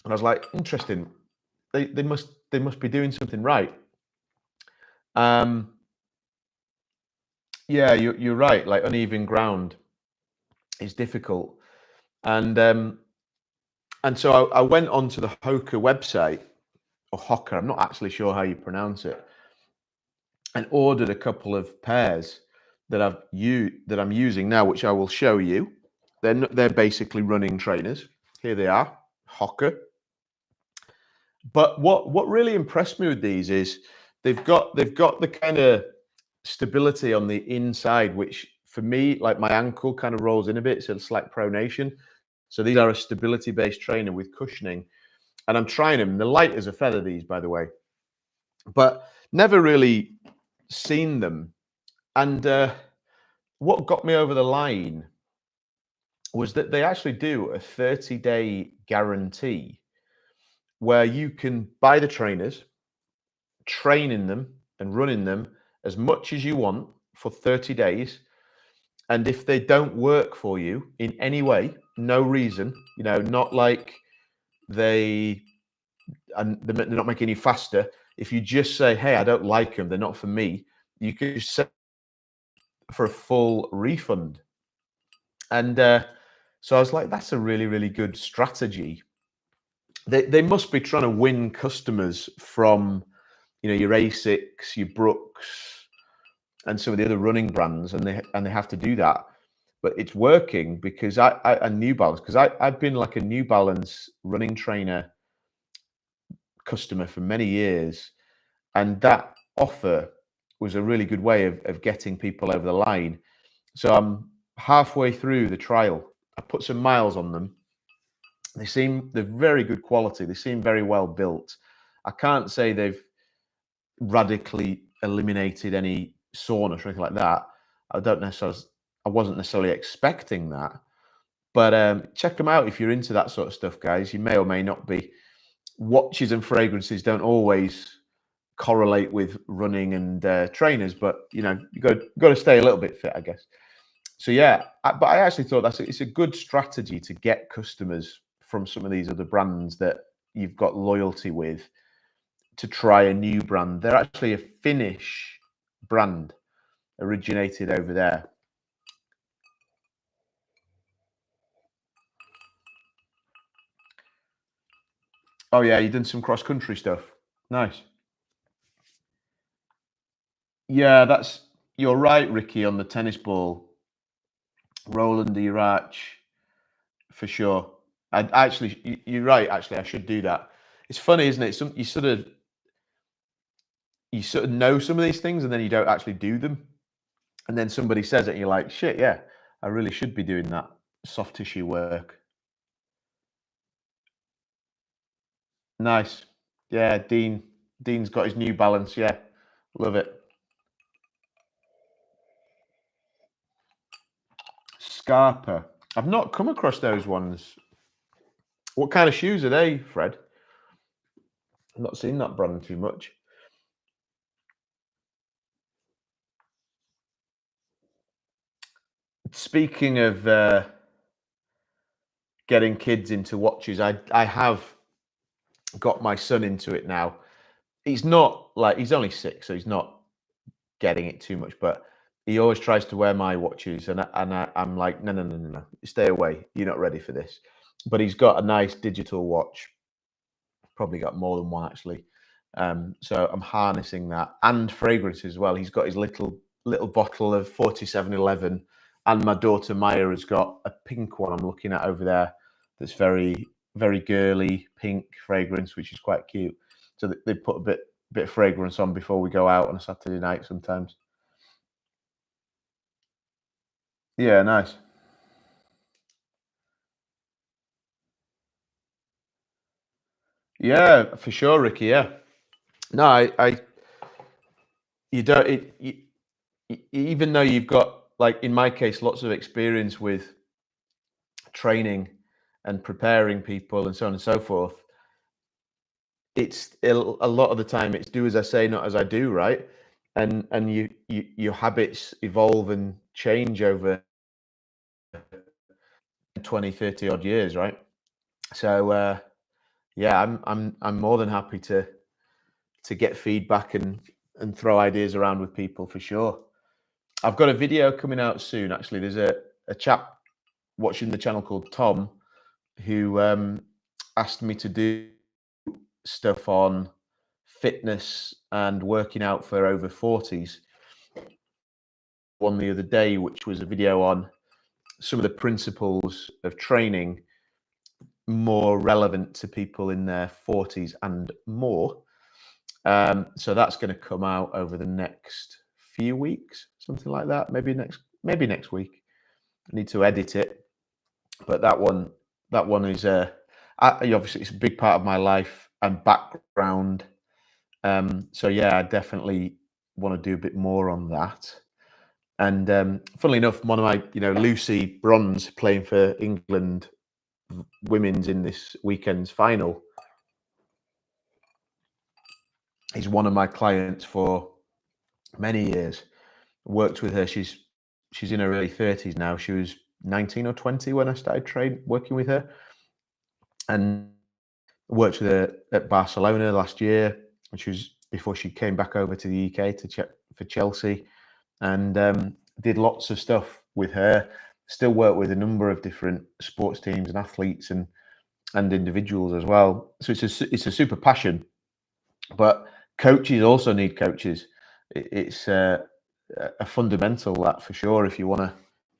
was like, interesting. They must be doing something right. Yeah, you're right. Like uneven ground is difficult, and so I went onto the Hoka website, or Hoka. I'm not actually sure how you pronounce it, and ordered a couple of pairs that I'm using now, which I will show you. They're basically running trainers. Here they are, Hoka. But what really impressed me with these is they've got the kind of stability on the inside, which for me, like my ankle kind of rolls in a bit, so it's like pronation. So these are a stability-based trainer with cushioning, and I'm trying them. They're light as a feather, these, by the way, but never really seen them. And what got me over the line was that they actually do a 30-day guarantee where you can buy the trainers, train in them and run in them as much as you want for 30 days. And if they don't work for you in any way, no reason, not like they're not making you faster. If you just say, hey, I don't like them, they're not for me, you can just set for a full refund. And so I was like, that's a really, really good strategy. They must be trying to win customers from, your Asics, your Brooks, and some of the other running brands, and they have to do that. But it's working because I New Balance, because I've been like a New Balance running trainer customer for many years, and that offer was a really good way of getting people over the line. So I'm halfway through the trial. I put some miles on them. They're very good quality. They seem very well built. I can't say they've radically eliminated any soreness or anything like that. I wasn't necessarily expecting that. But check them out if you're into that sort of stuff, guys. You may or may not be. Watches and fragrances don't always correlate with running and trainers, but you got to stay a little bit fit, I guess. So yeah, but I actually thought it's a good strategy to get customers from some of these other brands that you've got loyalty with to try a new brand. They're actually a Finnish brand, originated over there. Oh yeah, you done some cross country stuff. Nice. Yeah, you're right, Ricky, on the tennis ball. Roland Irach, for sure. You're right. Actually, I should do that. It's funny, isn't it? You sort of know some of these things, and then you don't actually do them. And then somebody says it, and you're like, shit, yeah, I really should be doing that soft tissue work. Nice. Yeah, Dean's got his New Balance. Yeah, love it. Scarpa. I've not come across those ones. What kind of shoes are they, Fred? I've not seen that brand too much. Speaking of getting kids into watches, I have got my son into it now. He's not like he's only 6, so he's not getting it too much, but he always tries to wear my watches, and I'm like, no, no, no, no, no, stay away. You're not ready for this. But he's got a nice digital watch. Probably got more than one actually. So I'm harnessing that and fragrance as well. He's got his little bottle of 4711, and my daughter Maya has got a pink one I'm looking at over there. That's very very girly pink fragrance, which is quite cute. So they put a bit of fragrance on before we go out on a Saturday night sometimes. Yeah, nice. Yeah, for sure, Ricky. Yeah. No, I you don't even though you've got, like in my case, lots of experience with training and preparing people and so on and so forth, a lot of the time it's do as I say, not as I do, right? And your habits evolve and change over 20, 30 odd years, right? So yeah, I'm more than happy to get feedback and throw ideas around with people for sure. I've got a video coming out soon. Actually, there's a chap watching the channel called Tom who asked me to do stuff on fitness and working out for over 40s. One the other day, which was a video on some of the principles of training more relevant to people in their 40s and more. So that's going to come out over the next few weeks, something like that. Maybe next week. I need to edit it, but that one is obviously it's a big part of my life and background. So yeah, I definitely want to do a bit more on that. And funnily enough, one of my, Lucy Bronze playing for England women's in this weekend's final is one of my clients for many years. Worked with her. She's in her early 30s now. She was 19 or 20 when I started working with her, and worked with her at Barcelona last year, which was before she came back over to the UK for Chelsea, and did lots of stuff with her. Still work with a number of different sports teams and athletes and individuals as well. So it's a super passion, but coaches also need coaches. It's a fundamental, that for sure, if you want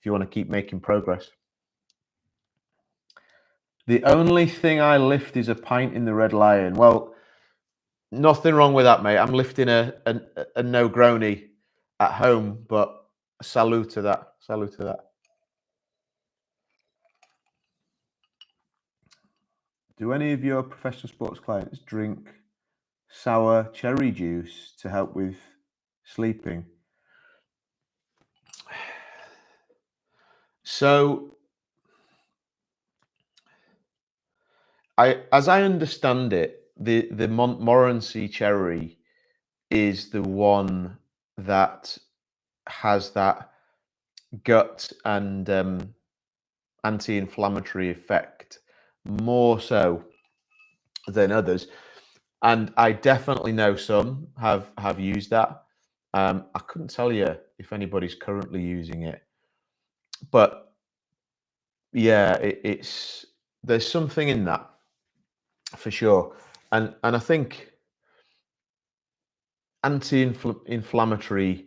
to keep making progress. The only thing I lift is a pint in the Red Lion. Well, Nothing wrong with that, mate. I'm lifting a no-grony at home, but salute to that. Salute to that. Do any of your professional sports clients drink sour cherry juice to help with sleeping? So, as I understand it, the Montmorency cherry is the one that has that gut and anti-inflammatory effect more so than others. And I definitely know some have used that. I couldn't tell you if anybody's currently using it, but yeah, it's there's something in that for sure. And I think anti-inflammatory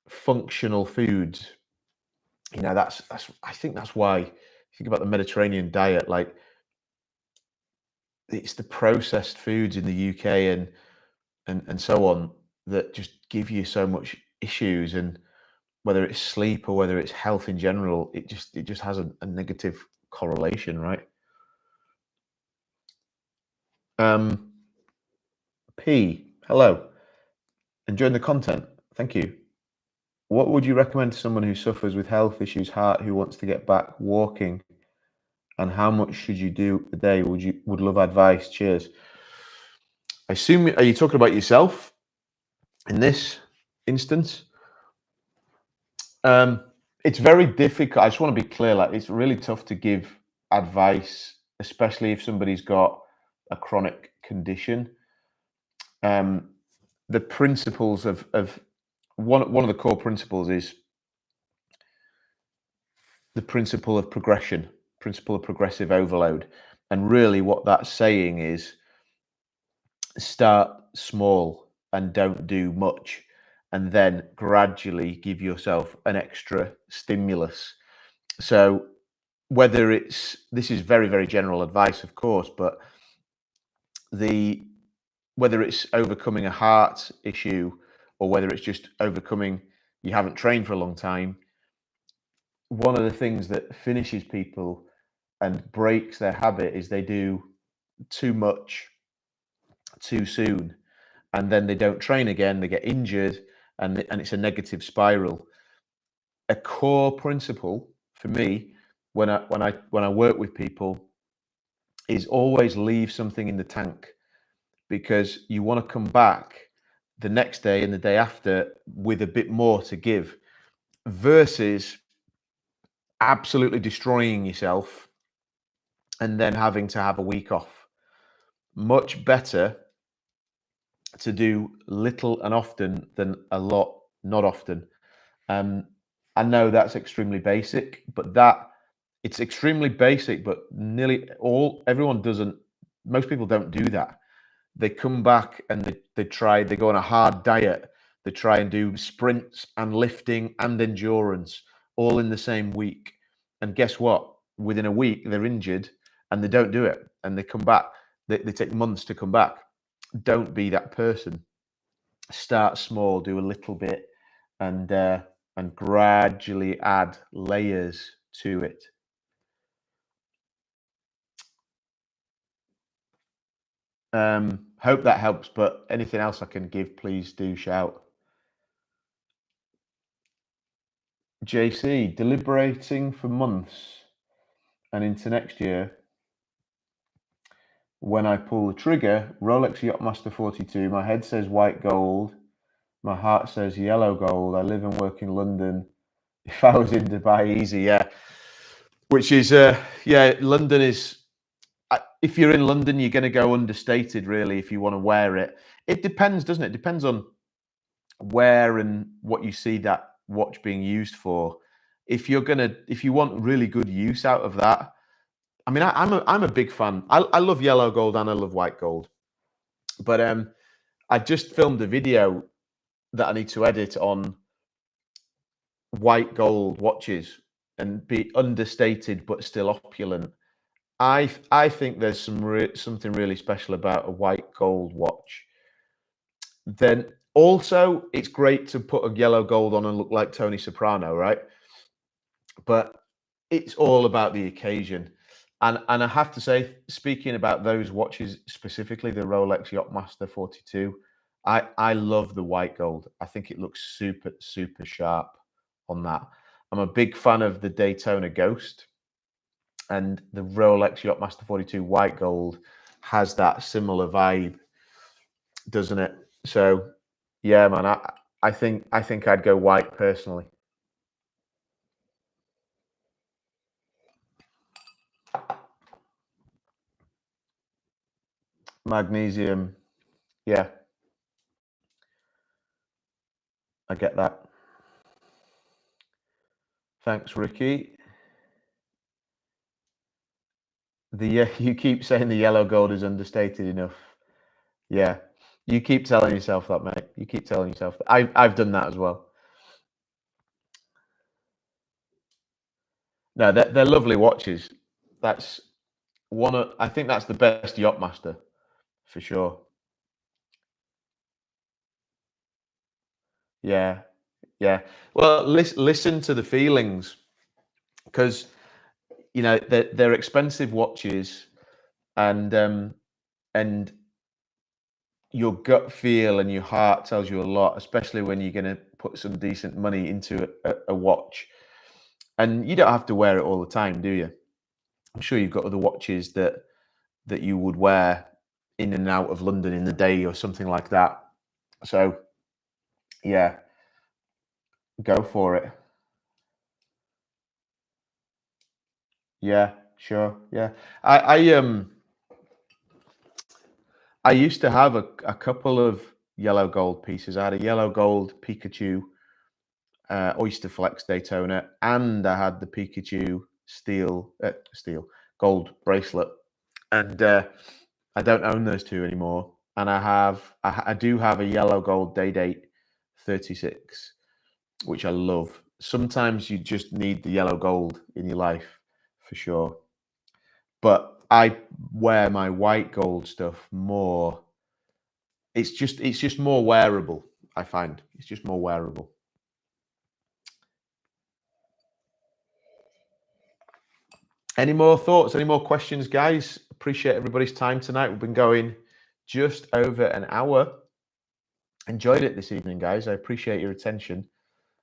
functional foods, that's I think that's why you think about the Mediterranean diet, like it's the processed foods in the UK and so on that just give you so much issues, and whether it's sleep or whether it's health in general, it just has a negative correlation, right? Um, P, hello. Enjoying the content. Thank you. What would you recommend to someone who suffers with health issues, heart, who wants to get back walking? And how much should you do a day? Would love advice. Cheers. I assume are you talking about yourself in this instance? Um, it's very difficult. I just want to be clear. Like, it's really tough to give advice, especially if somebody's got a chronic condition. Um, the principles of one of the core principles is the principle of progressive overload. And really, what that's saying is start small and don't do much, and then gradually give yourself an extra stimulus. So whether it's this is very, very general advice, of course, but the whether it's overcoming a heart issue or whether it's just overcoming you haven't trained for a long time, one of the things that finishes people and breaks their habit is they do too much too soon, and then they don't train again, they get injured, and it's a negative spiral. A core principle for me when I work with people is always leave something in the tank, because you want to come back the next day and the day after with a bit more to give, versus absolutely destroying yourself and then having to have a week off. Much better to do little and often than a lot not often. Um, I know that's extremely basic, but it's extremely basic, but nearly everyone doesn't. Most people don't do that. They come back and they go on a hard diet. They try and do sprints and lifting and endurance all in the same week. And guess what? Within a week, they're injured and they don't do it. And they come back. They take months to come back. Don't be that person. Start small, do a little bit, and gradually add layers to it. Hope that helps, but anything else I can give, please do shout. JC, deliberating for months and into next year. When I pull the trigger, Rolex Yachtmaster 42, my head says white gold, my heart says yellow gold. I live and work in London. If I was in Dubai, easy, yeah. Which is, yeah, London is, if you're in London, you're going to go understated, really, if you want to wear it. It depends, doesn't it? It depends on where and what you see that watch being used for. If you want really good use out of that, I mean, I'm a big fan. I love yellow gold and I love white gold, but I just filmed a video that I need to edit on white gold watches and be understated but still opulent. I think there's something really special about a white gold watch. Then also, it's great to put a yellow gold on and look like Tony Soprano, right? But it's all about the occasion. And I have to say, speaking about those watches specifically, the Rolex Yachtmaster 42, I love the white gold. I think it looks super, super sharp on that. I'm a big fan of the Daytona Ghost, and the Rolex Yachtmaster 42 white gold has that similar vibe, doesn't it? So yeah, man, I think I'd go white personally. Magnesium, yeah, I get that. Thanks, Ricky. You keep saying the yellow gold is understated enough. Yeah, you keep telling yourself that, mate. You keep telling yourself that. I've done that as well. No, they're lovely watches. That's one of, I think that's the best Yachtmaster for sure. Yeah, yeah. Well, listen to the feelings, because they're expensive watches, and and your gut feel and your heart tells you a lot, especially when you're going to put some decent money into a watch. And you don't have to wear it all the time, do you? I'm sure you've got other watches that you would wear in and out of London in the day or something like that. So yeah, go for it. Yeah, sure. Yeah. I used to have a couple of yellow gold pieces. I had a yellow gold Pikachu Oyster Flex Daytona, and I had the Pikachu steel gold bracelet. And I don't own those two anymore. And I do have a yellow gold Day Date 36, which I love. Sometimes you just need the yellow gold in your life, for sure. But I wear my white gold stuff more. It's just more wearable. I find it's just more wearable. Any more thoughts? Any more questions, guys? Appreciate everybody's time tonight. We've been going just over an hour. Enjoyed it this evening, guys. I appreciate your attention.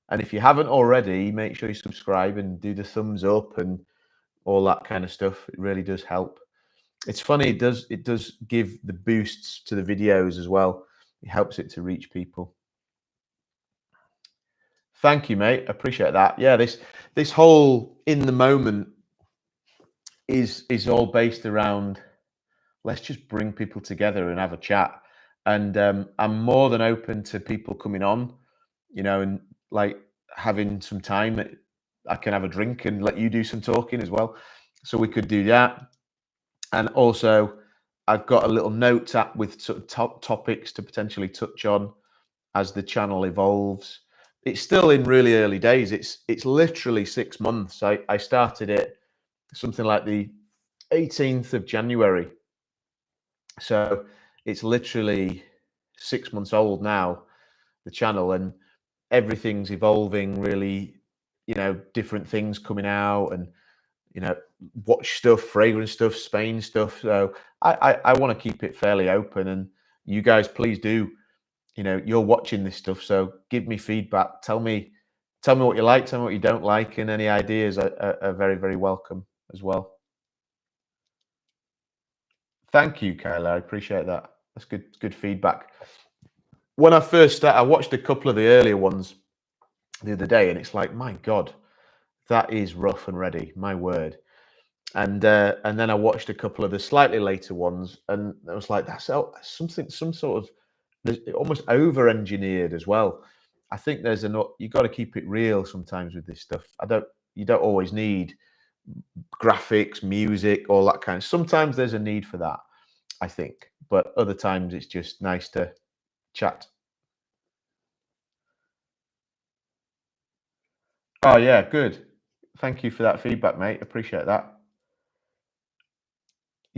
And if you haven't already, make sure you subscribe and do the thumbs up and all that kind of stuff. It really does help. It's funny, it does give the boosts to the videos as well. It helps it to reach people. Thank you, mate. Appreciate that. Yeah, this whole in the moment is all based around, let's just bring people together and have a chat. And I'm more than open to people coming on, and like having some time that I can have a drink and let you do some talking as well. So we could do that. And also, I've got a little notes app with sort of top topics to potentially touch on as the channel evolves. It's still in really early days. It's literally 6 months. I started it something like the 18th of January. So it's literally 6 months old now, the channel, and everything's evolving really, different things coming out, and you know, watch stuff, fragrance stuff, Spain stuff. So I want to keep it fairly open, and you guys please do. You're watching this stuff, so give me feedback. Tell me what you like, tell me what you don't like, and any ideas are very, very welcome as well. Thank you, Kayla. I appreciate that. That's good feedback. When I first started, I watched a couple of the earlier ones the other day, and it's like, my God, that is rough and ready. My word. And then I watched a couple of the slightly later ones, and I was like, that's something, some sort of, almost over engineered as well. I think you got to keep it real sometimes with this stuff. You don't always need graphics, music, all that kind of. Sometimes there's a need for that, I think, but other times it's just nice to chat. Oh yeah, good. Thank you for that feedback, mate. Appreciate that.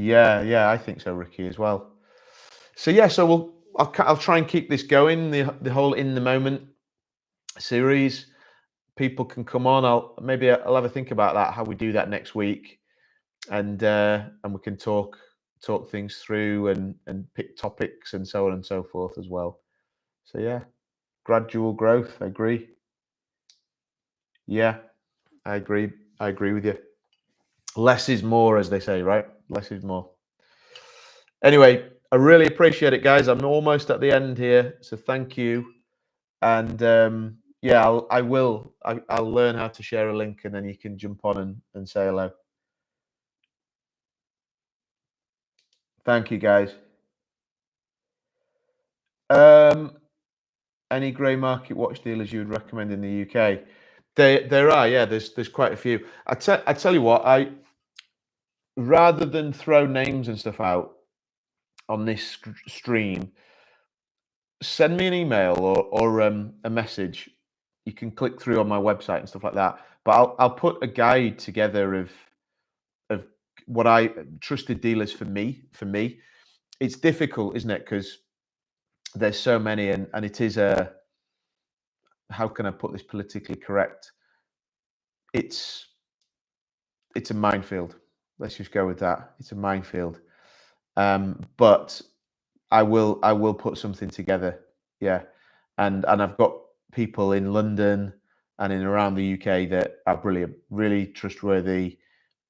Yeah, I think so, Ricky, as well. So yeah, so I'll try and keep this going. The whole in the moment series. People can come on. I'll have a think about that. How we do that next week, and we can talk things through and pick topics and so on and so forth as well. So yeah, gradual growth. I agree. Yeah, I agree. I agree with you. Less is more, as they say, right? Less is more. Anyway, I really appreciate it, guys. I'm almost at the end here, so thank you. And yeah, I'll learn how to share a link, and then you can jump on and say hello. Thank you, guys. Um, any grey market watch dealers you would recommend in the UK? There are, yeah. There's quite a few. I tell you what, I rather than throw names and stuff out on this stream, send me an email or a message. You can click through on my website and stuff like that. But I'll put a guide together of what I trusted dealers for me. For me, it's difficult, isn't it? Because there's so many, and it is a, how can I put this politically correct? It's it's a minefield. Let's just go with that. It's a minefield. But I will put something together. Yeah, and I've got people in London and in around the UK that are brilliant, really trustworthy.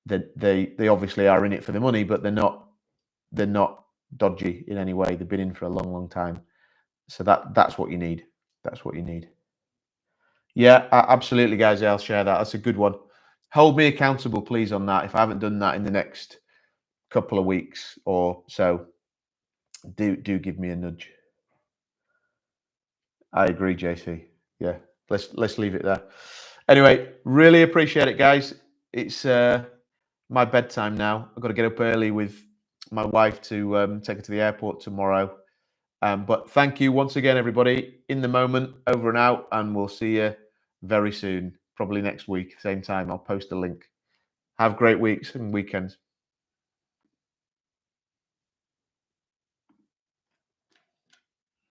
That they obviously are in it for the money, but they're not dodgy in any way. They've been in for a long, long time. So that's what you need. That's what you need. Yeah, absolutely, guys. Yeah, I'll share that. That's a good one. Hold me accountable, please, on that. If I haven't done that in the next couple of weeks or so, do give me a nudge. I agree, JC. Yeah, let's leave it there. Anyway, really appreciate it, guys. It's my bedtime now. I've got to get up early with my wife to take her to the airport tomorrow. But thank you once again, everybody. In the moment, over and out, and we'll see you very soon. Probably next week, same time. I'll post a link. Have great weeks and weekends.